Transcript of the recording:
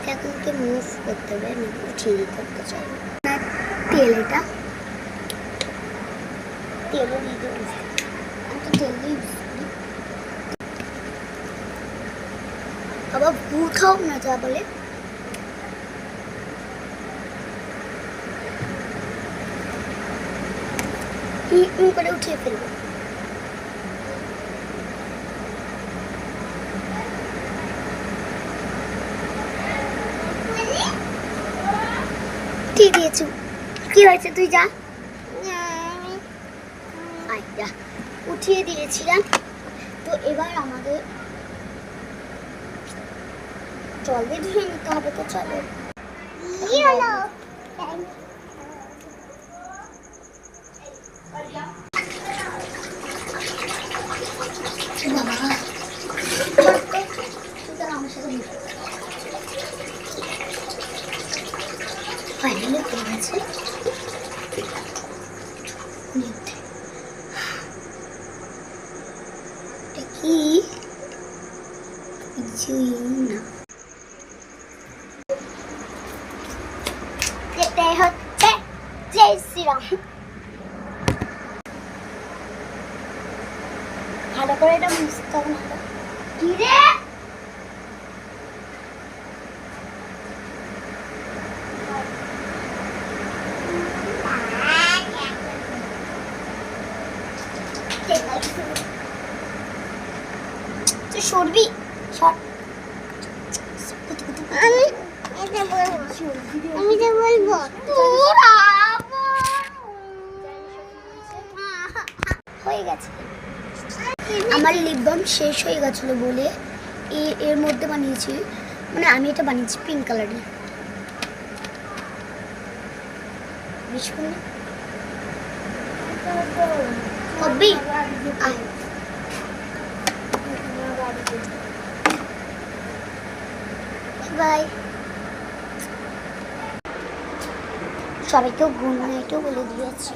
এটাকে এখন মুভ করতে হবে, না উঠিয়ে দিতে হবে। চলো তেল, এটা তেলও দিয়ে দেবো, আমি তো তেল দিয়ে আবার ভুল খাও না যা বলে। করে উঠিয়ে ফেলবো। ঠিক দিয়েছি, কি হয়েছে তুই যা, উঠিয়ে দিয়েছিলাম। তো এবার আমাদের জল দিয়ে ধুয়ে নিতে হবে। তো চলো, ফাইনালি হয়ে গেছে। কি কিছুই না, এটাই হচ্ছে জয় শ্রীরাম। ভালো করে এটা মুছতে হবে না। কি রে, তুই সরবি, সর। আমি তো বলবো হয়ে গেছে। আমার লিপ বাম শেষ হয়ে গেছিলো বলে এর মধ্যে বানিয়েছি, মানে আমি এটা বানিয়েছি পিঙ্ক কালারের। বাই, সবাইকেও গুড নাইটও বলে দিয়েছি।